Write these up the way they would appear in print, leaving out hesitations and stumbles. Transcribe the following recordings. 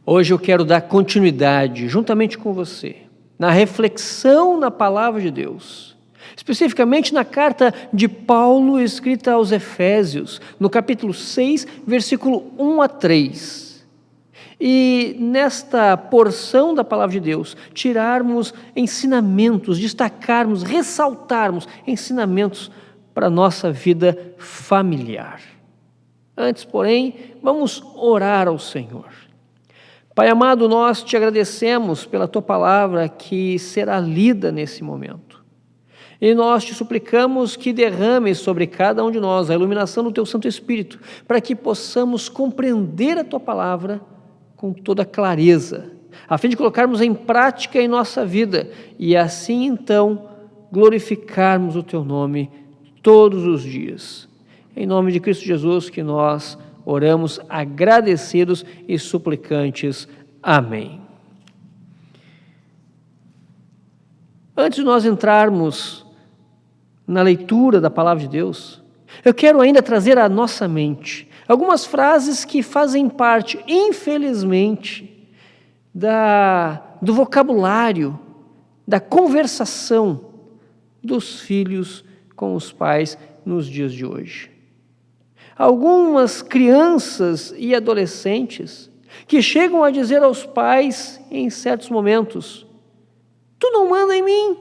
Hoje eu quero dar continuidade, juntamente com você, na reflexão na Palavra de Deus, especificamente na carta de Paulo escrita aos Efésios, no capítulo 6, versículo 1 a 3. E nesta porção da Palavra de Deus, tirarmos ensinamentos, destacarmos, ressaltarmos ensinamentos para a nossa vida familiar. Antes, porém, vamos orar ao Senhor. Pai amado, nós te agradecemos pela Tua Palavra que será lida nesse momento. E nós te suplicamos que derrames sobre cada um de nós a iluminação do Teu Santo Espírito, para que possamos compreender a Tua Palavra com toda clareza, a fim de colocarmos em prática em nossa vida e assim então glorificarmos o Teu nome todos os dias. Em nome de Cristo Jesus que nós oramos agradecidos e suplicantes. Amém. Antes de nós entrarmos na leitura da Palavra de Deus, eu quero ainda trazer à nossa mente algumas frases que fazem parte, infelizmente, do vocabulário, da conversação dos filhos com os pais nos dias de hoje. Algumas crianças e adolescentes que chegam a dizer aos pais em certos momentos: tu não manda em mim.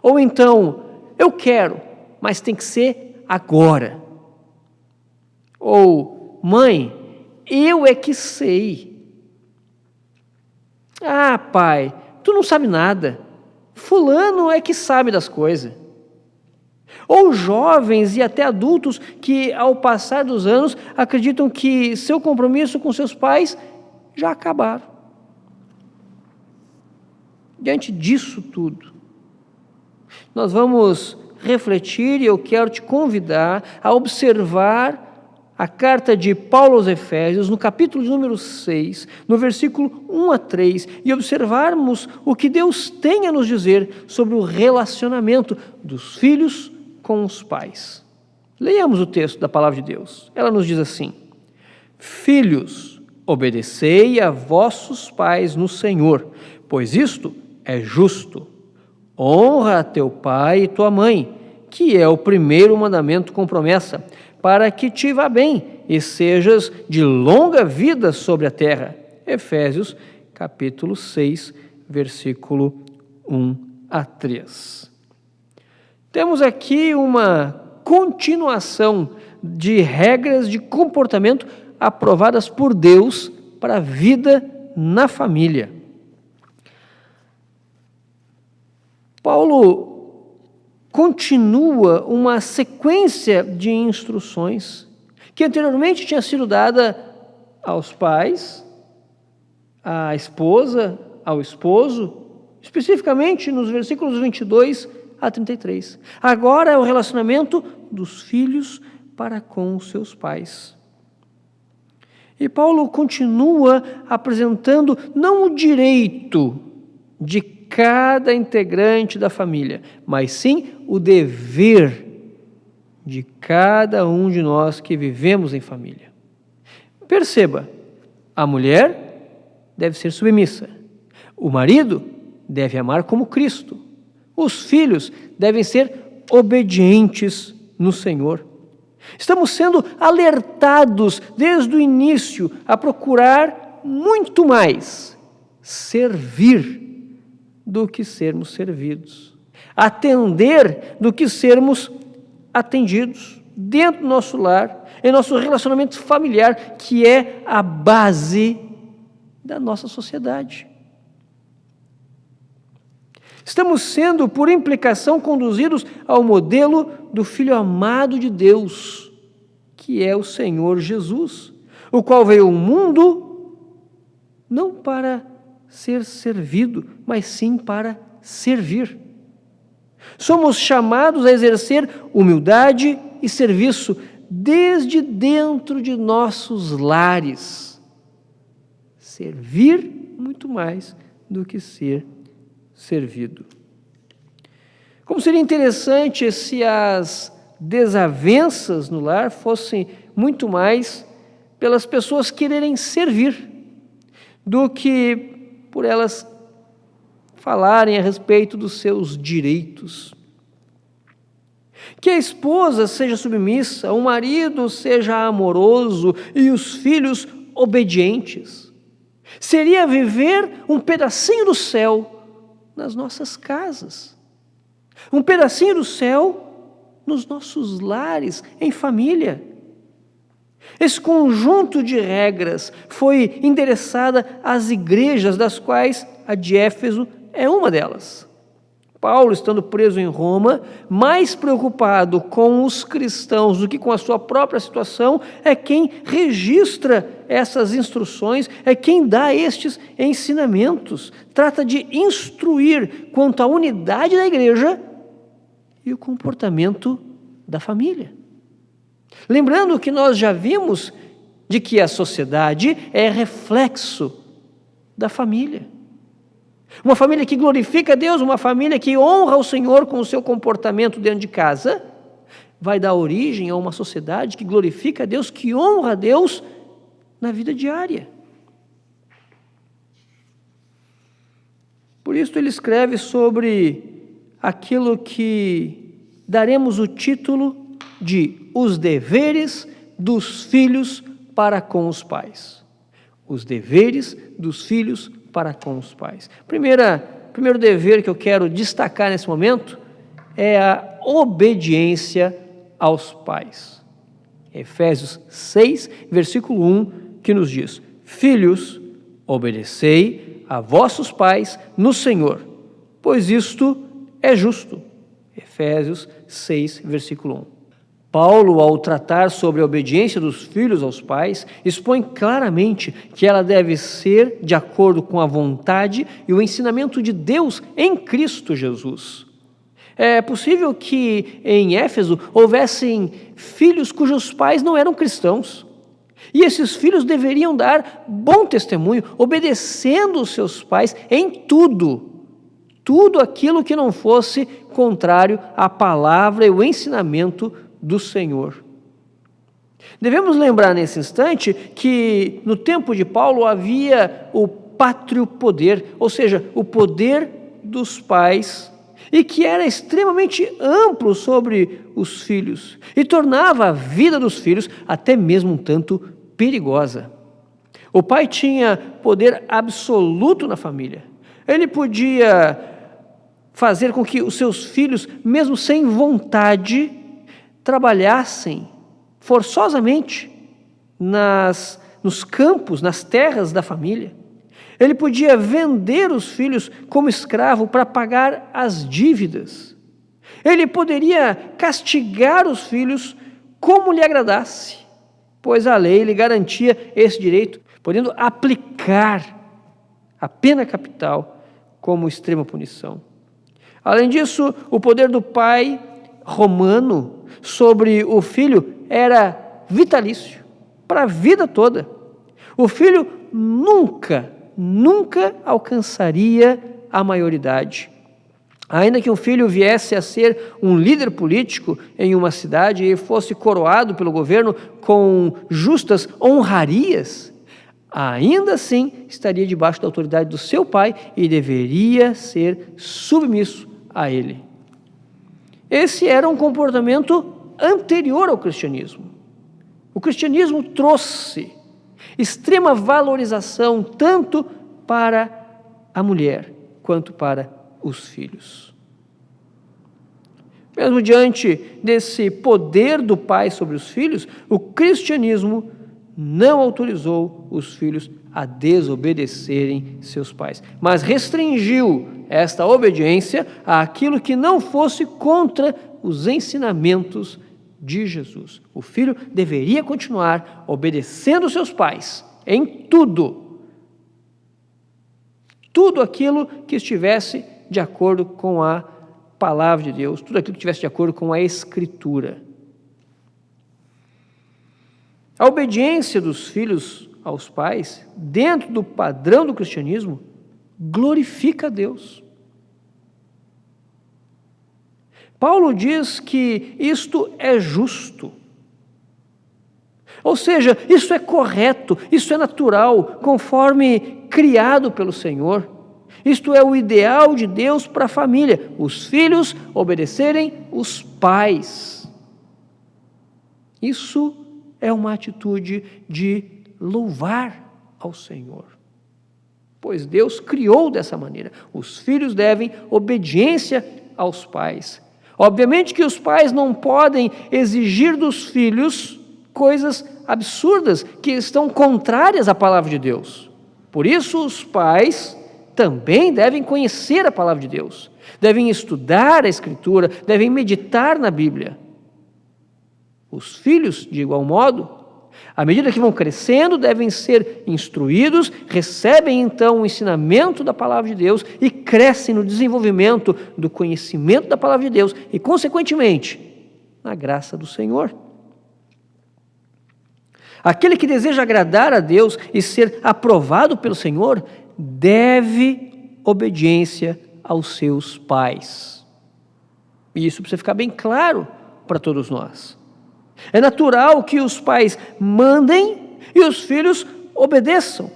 Ou então, eu quero, mas tem que ser agora. Ou, mãe, eu é que sei. Ah, pai, tu não sabe nada. Fulano é que sabe das coisas. Ou jovens e até adultos que, ao passar dos anos, acreditam que seu compromisso com seus pais já acabaram. Diante disso tudo, nós vamos refletir e eu quero te convidar a observar a carta de Paulo aos Efésios, no capítulo de número 6, no versículo 1 a 3, e observarmos o que Deus tem a nos dizer sobre o relacionamento dos filhos com os pais. Leiamos o texto da Palavra de Deus. Ela nos diz assim: filhos, obedecei a vossos pais no Senhor, pois isto é justo. Honra a teu pai e tua mãe, que é o primeiro mandamento com promessa, para que te vá bem e sejas de longa vida sobre a terra. Efésios, capítulo 6, versículo 1 a 3. Temos aqui uma continuação de regras de comportamento aprovadas por Deus para a vida na família. Paulo continua uma sequência de instruções que anteriormente tinha sido dada aos pais, à esposa, ao esposo, especificamente nos versículos 22 a 33. Agora é o relacionamento dos filhos para com os seus pais. E Paulo continua apresentando não o direito de cada integrante da família, mas sim o dever de cada um de nós que vivemos em família. Perceba, a mulher deve ser submissa, o marido deve amar como Cristo, os filhos devem ser obedientes no Senhor. Estamos sendo alertados desde o início a procurar muito mais servir do que sermos servidos, atender do que sermos atendidos dentro do nosso lar, em nosso relacionamento familiar, que é a base da nossa sociedade. Estamos sendo, por implicação, conduzidos ao modelo do Filho amado de Deus, que é o Senhor Jesus, o qual veio ao mundo não para ser servido, mas sim para servir. Somos chamados a exercer humildade e serviço desde dentro de nossos lares. Servir muito mais do que ser servido. Como seria interessante se as desavenças no lar fossem muito mais pelas pessoas quererem servir do que por elas falarem a respeito dos seus direitos. Que a esposa seja submissa, o marido seja amoroso e os filhos obedientes. Seria viver um pedacinho do céu nas nossas casas, um pedacinho do céu nos nossos lares, em família. Esse conjunto de regras foi endereçada às igrejas, das quais a de Éfeso é uma delas. Paulo, estando preso em Roma, mais preocupado com os cristãos do que com a sua própria situação, é quem registra essas instruções, é quem dá estes ensinamentos. Trata de instruir quanto à unidade da igreja e o comportamento da família. Lembrando que nós já vimos de que a sociedade é reflexo da família. Uma família que glorifica a Deus, uma família que honra o Senhor com o seu comportamento dentro de casa, vai dar origem a uma sociedade que glorifica a Deus, que honra a Deus na vida diária. Por isso ele escreve sobre aquilo que daremos o título de os deveres dos filhos para com os pais. Os deveres dos filhos para com os pais. Primeiro dever que eu quero destacar nesse momento é a obediência aos pais. Efésios 6, versículo 1, que nos diz: Filhos, obedecei a vossos pais no Senhor, pois isto é justo. Efésios 6, versículo 1. Paulo, ao tratar sobre a obediência dos filhos aos pais, expõe claramente que ela deve ser de acordo com a vontade e o ensinamento de Deus em Cristo Jesus. É possível que em Éfeso houvessem filhos cujos pais não eram cristãos. E esses filhos deveriam dar bom testemunho, obedecendo os seus pais em tudo aquilo que não fosse contrário à palavra e o ensinamento do Senhor. Devemos lembrar nesse instante que no tempo de Paulo havia o pátrio poder, ou seja, o poder dos pais, e que era extremamente amplo sobre os filhos e tornava a vida dos filhos até mesmo um tanto perigosa. O pai tinha poder absoluto na família. Ele podia fazer com que os seus filhos, mesmo sem vontade, trabalhassem forçosamente nos campos, nas terras da família. Ele podia vender os filhos como escravo para pagar as dívidas. Ele poderia castigar os filhos como lhe agradasse, pois a lei lhe garantia esse direito, podendo aplicar a pena capital como extrema punição. Além disso, o poder do pai romano sobre o filho era vitalício, para a vida toda. O filho nunca alcançaria a maioridade. Ainda que um filho viesse a ser um líder político em uma cidade e fosse coroado pelo governo com justas honrarias, ainda assim estaria debaixo da autoridade do seu pai e deveria ser submisso a ele. Esse era um comportamento anterior ao cristianismo. O cristianismo trouxe extrema valorização tanto para a mulher quanto para os filhos. Mesmo diante desse poder do pai sobre os filhos, o cristianismo não autorizou os filhos a desobedecerem seus pais, mas restringiu esta obediência àquilo que não fosse contra os ensinamentos de Jesus. O filho deveria continuar obedecendo seus pais em tudo aquilo que estivesse de acordo com a palavra de Deus, tudo aquilo que estivesse de acordo com a Escritura. A obediência dos filhos aos pais, dentro do padrão do cristianismo, glorifica a Deus. Paulo diz que isto é justo. Ou seja, isso é correto, isso é natural, conforme criado pelo Senhor. Isto é o ideal de Deus para a família: os filhos obedecerem os pais. Isso é uma atitude de louvar ao Senhor, pois Deus criou dessa maneira. Os filhos devem obediência aos pais. Obviamente que os pais não podem exigir dos filhos coisas absurdas que estão contrárias à palavra de Deus. Por isso, os pais também devem conhecer a palavra de Deus, devem estudar a Escritura, devem meditar na Bíblia. Os filhos, de igual modo, à medida que vão crescendo, devem ser instruídos, recebem então o ensinamento da palavra de Deus e crescem no desenvolvimento do conhecimento da palavra de Deus e, consequentemente, na graça do Senhor. Aquele que deseja agradar a Deus e ser aprovado pelo Senhor deve obediência aos seus pais. E isso precisa ficar bem claro para todos nós. É natural que os pais mandem e os filhos obedeçam.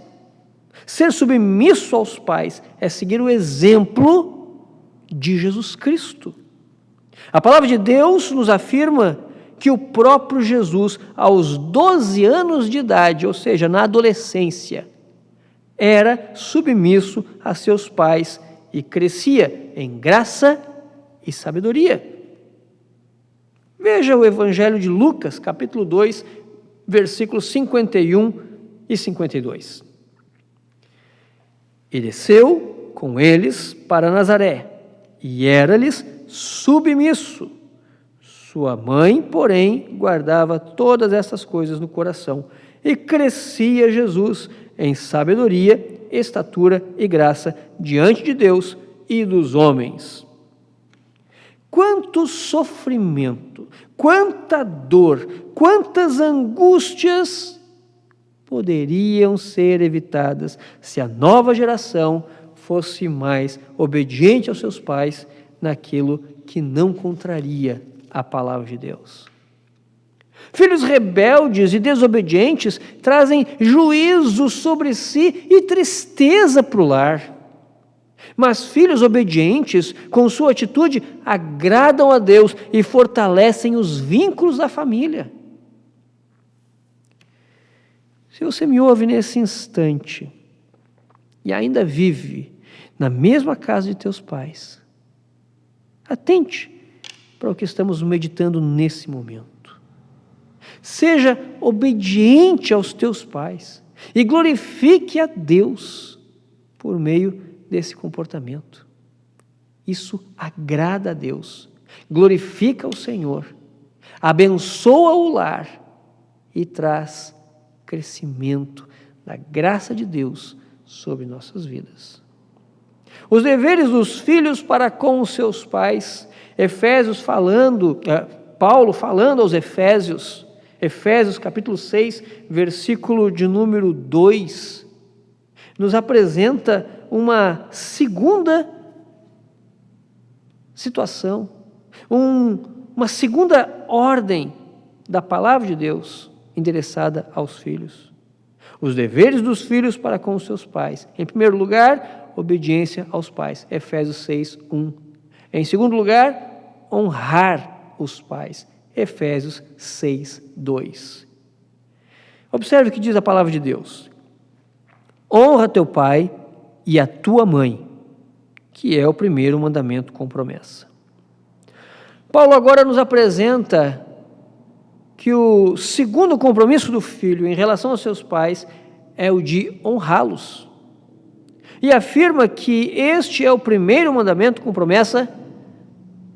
Ser submisso aos pais é seguir o exemplo de Jesus Cristo. A palavra de Deus nos afirma que o próprio Jesus, aos 12 anos de idade, ou seja, na adolescência, era submisso a seus pais e crescia em graça e sabedoria. Veja o Evangelho de Lucas, capítulo 2, versículos 51 e 52. E desceu com eles para Nazaré, e era-lhes submisso. Sua mãe, porém, guardava todas essas coisas no coração, e crescia Jesus em sabedoria, estatura e graça diante de Deus e dos homens. Quanto sofrimento, quanta dor, quantas angústias poderiam ser evitadas se a nova geração fosse mais obediente aos seus pais naquilo que não contraria a palavra de Deus. Filhos rebeldes e desobedientes trazem juízo sobre si e tristeza para o lar. Mas filhos obedientes, com sua atitude, agradam a Deus e fortalecem os vínculos da família. Se você me ouve nesse instante e ainda vive na mesma casa de teus pais, atente para o que estamos meditando nesse momento. Seja obediente aos teus pais e glorifique a Deus por meio desse comportamento. Isso agrada a Deus, glorifica o Senhor, abençoa o lar e traz crescimento da graça de Deus sobre nossas vidas. Os deveres dos filhos para com os seus pais, Paulo falando aos Efésios capítulo 6, versículo de número 2, nos apresenta uma segunda situação, uma segunda ordem da palavra de Deus endereçada aos filhos. Os deveres dos filhos para com os seus pais. Em primeiro lugar, obediência aos pais. Efésios 6, 1. Em segundo lugar, honrar os pais. Efésios 6, 2. Observe o que diz a palavra de Deus. Honra teu pai e a tua mãe, que é o primeiro mandamento com promessa. Paulo agora nos apresenta que o segundo compromisso do filho em relação aos seus pais é o de honrá-los. E afirma que este é o primeiro mandamento com promessa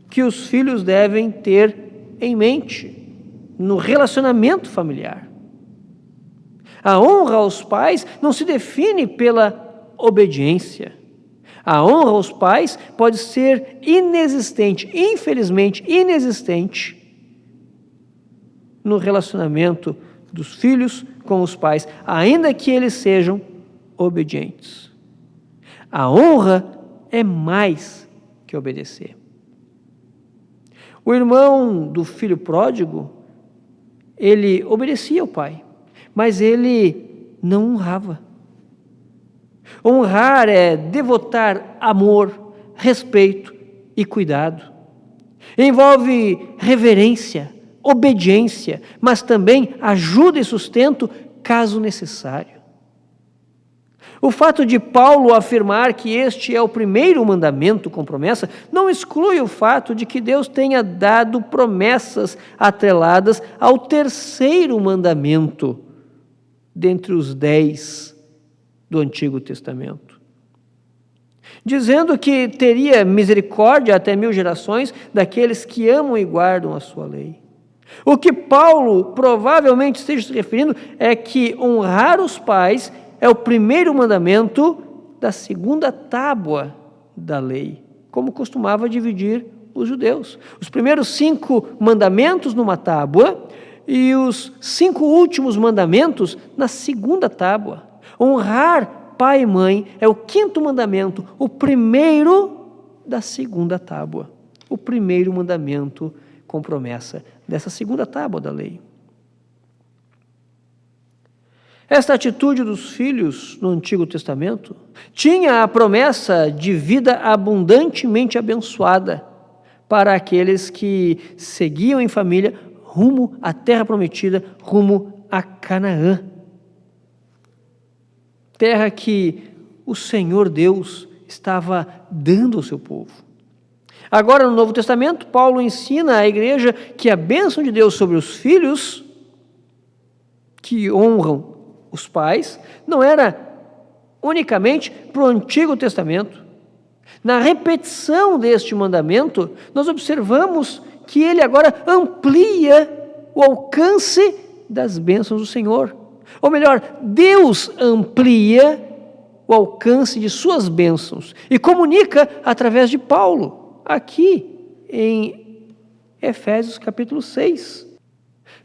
que os filhos devem ter em mente no relacionamento familiar. A honra aos pais não se define pela obediência. A honra aos pais pode ser inexistente, infelizmente inexistente, no relacionamento dos filhos com os pais, ainda que eles sejam obedientes. A honra é mais que obedecer. O irmão do filho pródigo, ele obedecia ao pai, mas ele não honrava. Honrar é devotar amor, respeito e cuidado. Envolve reverência, obediência, mas também ajuda e sustento caso necessário. O fato de Paulo afirmar que este é o primeiro mandamento com promessa não exclui o fato de que Deus tenha dado promessas atreladas ao terceiro mandamento dentre os 10 do Antigo Testamento, dizendo que teria misericórdia até 1000 gerações daqueles que amam e guardam a sua lei. O que Paulo provavelmente esteja se referindo é que honrar os pais é o primeiro mandamento da segunda tábua da lei, como costumava dividir os judeus. Os primeiros 5 mandamentos numa tábua e os 5 últimos mandamentos na segunda tábua. Honrar pai e mãe é o 5º mandamento, o primeiro da segunda tábua. O primeiro mandamento com promessa dessa segunda tábua da lei. Esta atitude dos filhos no Antigo Testamento tinha a promessa de vida abundantemente abençoada para aqueles que seguiam em família rumo à terra prometida, rumo a Canaã. Terra que o Senhor Deus estava dando ao seu povo. Agora, no Novo Testamento, Paulo ensina à igreja que a bênção de Deus sobre os filhos que honram os pais não era unicamente para o Antigo Testamento. Na repetição deste mandamento, nós observamos que ele agora amplia o alcance das bênçãos do Senhor. Ou melhor, Deus amplia o alcance de suas bênçãos e comunica através de Paulo, aqui em Efésios capítulo 6.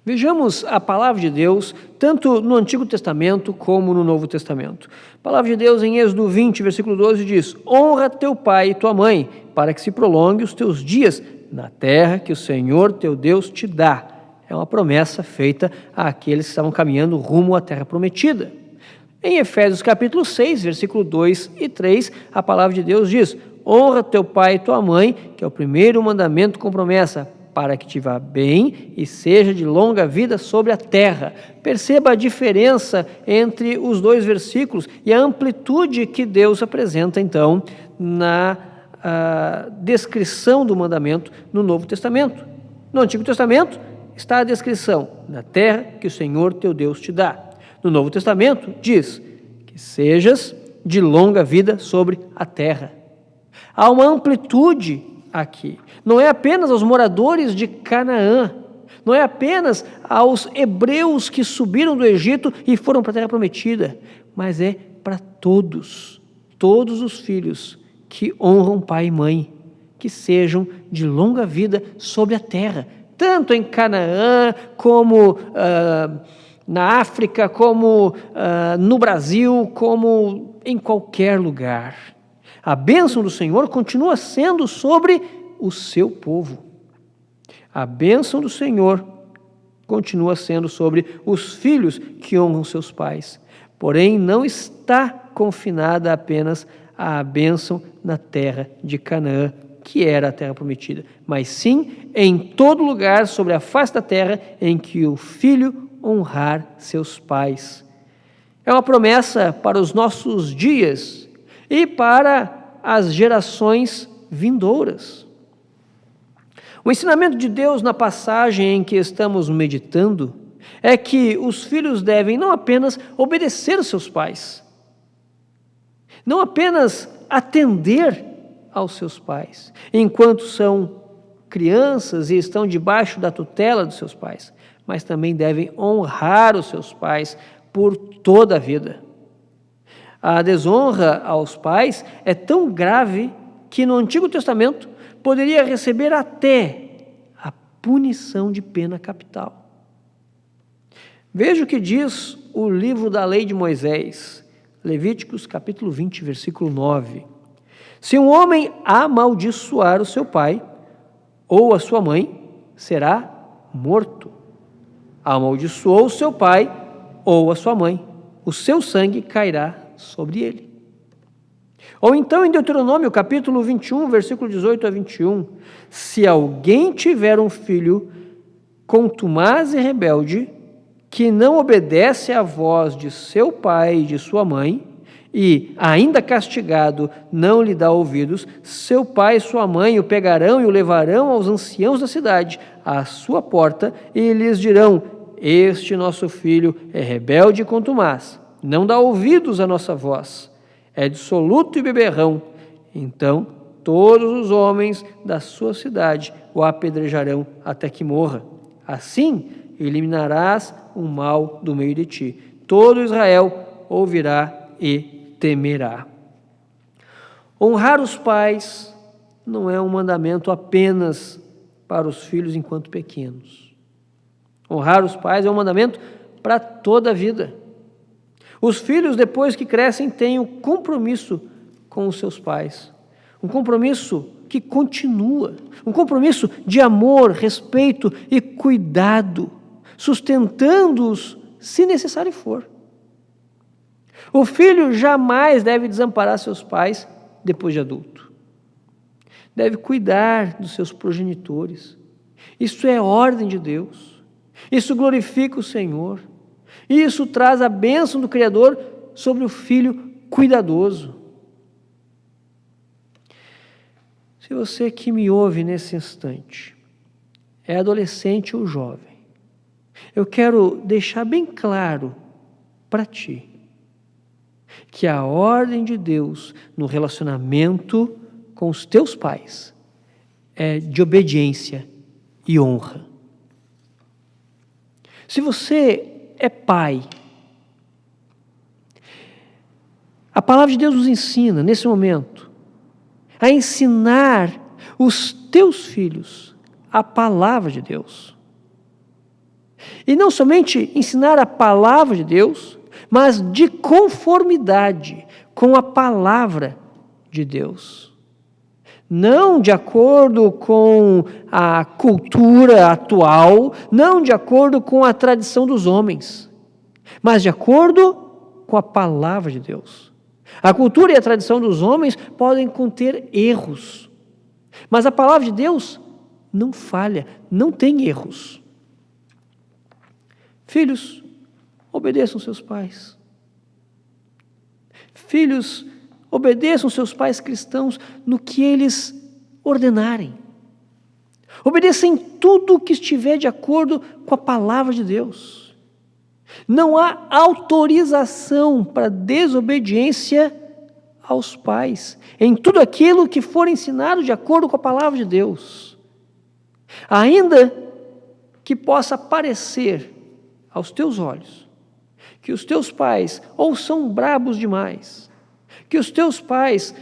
Vejamos a palavra de Deus, tanto no Antigo Testamento como no Novo Testamento. A palavra de Deus em Êxodo 20, versículo 12 diz: honra teu pai e tua mãe, para que se prolongue os teus dias na terra que o Senhor teu Deus te dá. É uma promessa feita àqueles que estavam caminhando rumo à terra prometida. Em Efésios capítulo 6, versículo 2 e 3, a palavra de Deus diz: honra teu pai e tua mãe, que é o primeiro mandamento com promessa, para que te vá bem e seja de longa vida sobre a terra. Perceba a diferença entre os 2 versículos e a amplitude que Deus apresenta, então, na descrição do mandamento no Novo Testamento. No Antigo Testamento está a descrição da terra que o Senhor teu Deus te dá. No Novo Testamento diz que sejas de longa vida sobre a terra. Há uma amplitude aqui. Não é apenas aos moradores de Canaã, não é apenas aos hebreus que subiram do Egito e foram para a terra prometida, mas é para todos os filhos que honram pai e mãe, que sejam de longa vida sobre a terra, tanto em Canaã, como na África, como no Brasil, como em qualquer lugar. A bênção do Senhor continua sendo sobre o seu povo. A bênção do Senhor continua sendo sobre os filhos que honram seus pais. Porém, não está confinada apenas à bênção na terra de Canaã, que era a terra prometida, mas sim em todo lugar sobre a face da terra em que o filho honrar seus pais. É uma promessa para os nossos dias e para as gerações vindouras. O ensinamento de Deus na passagem em que estamos meditando é que os filhos devem não apenas obedecer aos seus pais, não apenas atender aos seus pais, enquanto são crianças e estão debaixo da tutela dos seus pais, mas também devem honrar os seus pais por toda a vida. A desonra aos pais é tão grave que no Antigo Testamento poderia receber até a punição de pena capital. Veja o que diz o livro da lei de Moisés, Levíticos capítulo 20, versículo 9. Se um homem amaldiçoar o seu pai ou a sua mãe, será morto. Amaldiçoou o seu pai ou a sua mãe, o seu sangue cairá sobre ele. Ou então em Deuteronômio, capítulo 21, versículo 18 a 21, se alguém tiver um filho contumaz e rebelde, que não obedece à voz de seu pai e de sua mãe, e, ainda castigado, não lhe dá ouvidos, seu pai e sua mãe o pegarão e o levarão aos anciãos da cidade, à sua porta, e lhes dirão: este nosso filho é rebelde e contumaz, não dá ouvidos à nossa voz, é dissoluto e beberrão. Então todos os homens da sua cidade o apedrejarão até que morra. Assim eliminarás o mal do meio de ti. Todo Israel ouvirá e temerá. Honrar os pais não é um mandamento apenas para os filhos enquanto pequenos. Honrar os pais é um mandamento para toda a vida. Os filhos, depois que crescem, têm um compromisso com os seus pais. Um compromisso que continua. Um compromisso de amor, respeito e cuidado, sustentando-os se necessário for. O filho jamais deve desamparar seus pais depois de adulto. Deve cuidar dos seus progenitores. Isso é ordem de Deus. Isso glorifica o Senhor. Isso traz a bênção do Criador sobre o filho cuidadoso. Se você que me ouve nesse instante é adolescente ou jovem, eu quero deixar bem claro para ti que a ordem de Deus no relacionamento com os teus pais é de obediência e honra. Se você é pai, a palavra de Deus nos ensina, nesse momento, a ensinar os teus filhos a palavra de Deus. E não somente ensinar a palavra de Deus, mas de conformidade com a palavra de Deus. Não de acordo com a cultura atual, não de acordo com a tradição dos homens, mas de acordo com a palavra de Deus. A cultura e a tradição dos homens podem conter erros, mas a palavra de Deus não falha, não tem erros. Filhos, obedeçam seus pais. Filhos, obedeçam seus pais cristãos no que eles ordenarem. Obedeçam em tudo o que estiver de acordo com a palavra de Deus. Não há autorização para desobediência aos pais, em tudo aquilo que for ensinado de acordo com a palavra de Deus. Ainda que possa parecer aos teus olhos que os teus pais ou são brabos demais, que os teus pais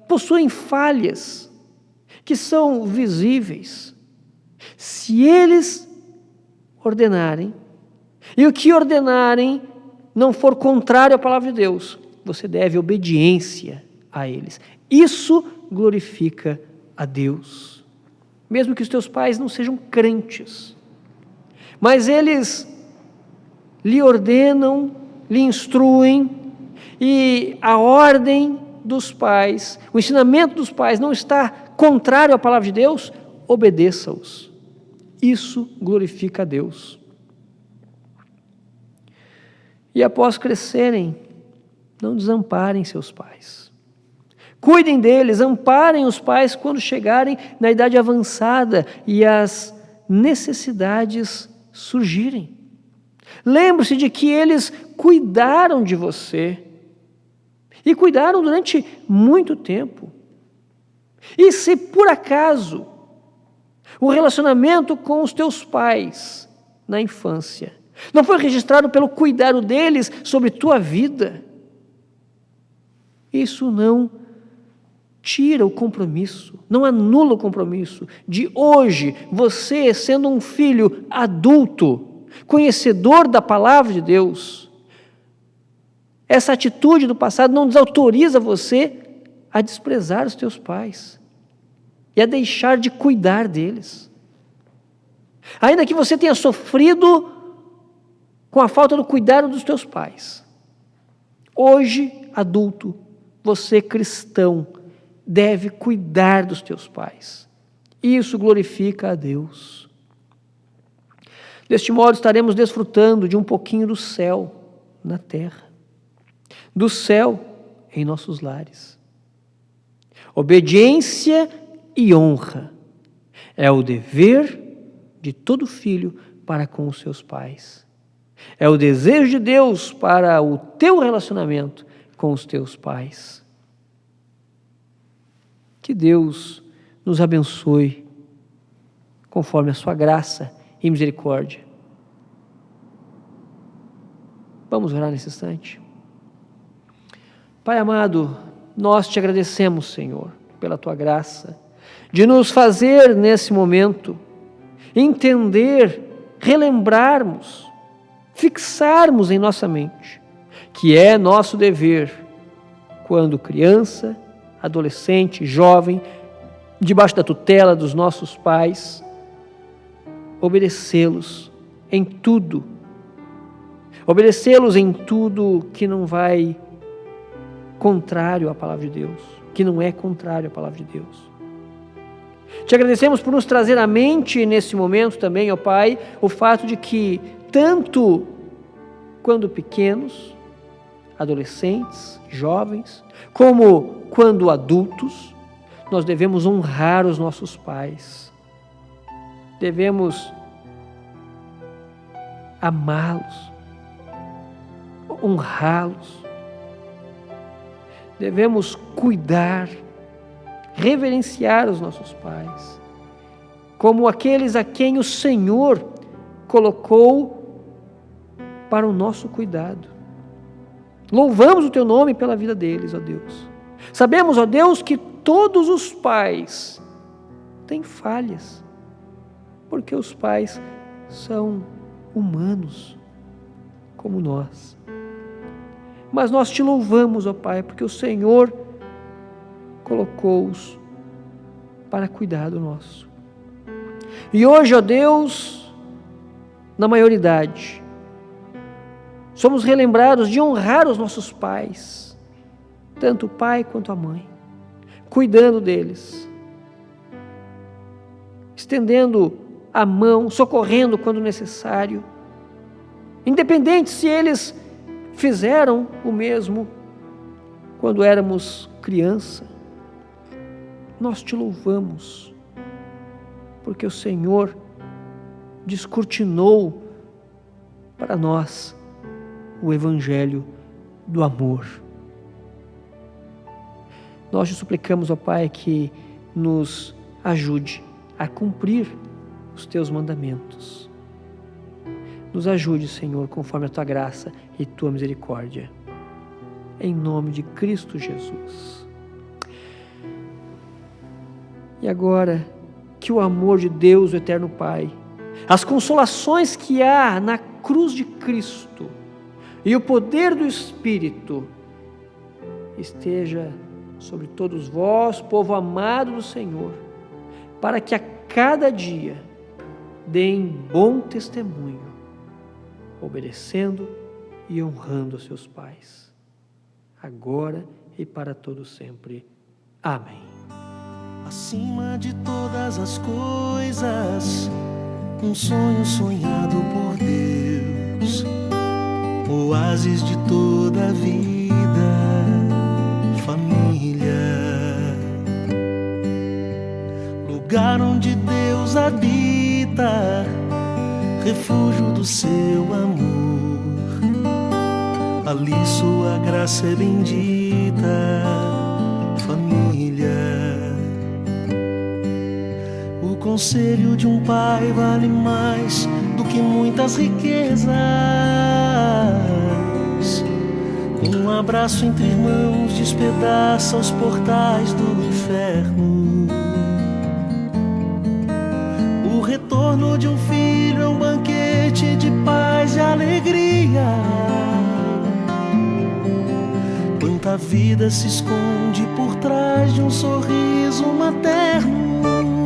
possuem falhas que são visíveis, se eles ordenarem, e o que ordenarem não for contrário à palavra de Deus, você deve obediência a eles. Isso glorifica a Deus. Mesmo que os teus pais não sejam crentes, mas eles lhe ordenam, lhe instruem, e a ordem dos pais, o ensinamento dos pais não está contrário à palavra de Deus, obedeça-os. Isso glorifica a Deus. E após crescerem, não desamparem seus pais. Cuidem deles, amparem os pais quando chegarem na idade avançada e as necessidades surgirem. Lembre-se de que eles cuidaram de você e cuidaram durante muito tempo. E se por acaso o relacionamento com os teus pais na infância não foi registrado pelo cuidado deles sobre tua vida, isso não tira o compromisso, não anula o compromisso de hoje, você sendo um filho adulto, conhecedor da palavra de Deus. Essa atitude do passado não desautoriza você a desprezar os teus pais e a deixar de cuidar deles. Ainda que você tenha sofrido com a falta do cuidado dos teus pais, hoje, adulto, você cristão deve cuidar dos teus pais. Isso glorifica a Deus. Deste modo estaremos desfrutando de um pouquinho do céu na terra, do céu em nossos lares. Obediência e honra é o dever de todo filho para com os seus pais. É o desejo de Deus para o teu relacionamento com os teus pais. Que Deus nos abençoe conforme a sua graça e misericórdia. Vamos orar nesse instante. Pai amado, nós te agradecemos, Senhor, pela tua graça, de nos fazer nesse momento entender, relembrarmos, fixarmos em nossa mente que é nosso dever, quando criança, adolescente, jovem, debaixo da tutela dos nossos pais, obedecê-los em tudo. Obedecê-los em tudo que não vai contrário à palavra de Deus, que não é contrário à palavra de Deus. Te agradecemos por nos trazer à mente nesse momento também, ó Pai, o fato de que tanto quando pequenos, adolescentes, jovens, como quando adultos, nós devemos honrar os nossos pais. Devemos amá-los, honrá-los. Devemos cuidar, reverenciar os nossos pais, como aqueles a quem o Senhor colocou para o nosso cuidado. Louvamos o teu nome pela vida deles, ó Deus. Sabemos, ó Deus, que todos os pais têm falhas, porque os pais são humanos, como nós. Mas nós te louvamos, ó Pai, porque o Senhor colocou-os para cuidar do nosso. E hoje, ó Deus, na maioridade, somos relembrados de honrar os nossos pais, tanto o pai quanto a mãe, cuidando deles, estendendo a mão, socorrendo quando necessário, independente se eles fizeram o mesmo quando éramos criança. Nós te louvamos, porque o Senhor descortinou para nós o Evangelho do amor. Nós te suplicamos, ó Pai, que nos ajude a cumprir os teus mandamentos. Nos ajude, Senhor, conforme a tua graça e tua misericórdia. Em nome de Cristo Jesus. E agora, que o amor de Deus, o eterno Pai, as consolações que há na cruz de Cristo e o poder do Espírito esteja sobre todos vós, povo amado do Senhor, para que a cada dia deem bom testemunho, obedecendo e honrando os seus pais, agora e para todo sempre. Amém. Acima de todas as coisas, um sonho sonhado por Deus, oásis de toda a vida, família, lugar onde Deus habita, refúgio do seu amor, ali sua graça é bendita, família. O conselho de um pai vale mais do que muitas riquezas. Um abraço entre irmãos despedaça os portais do inferno. O retorno de um filho é um banquete de paz e alegria. Quanta vida se esconde por trás de um sorriso materno.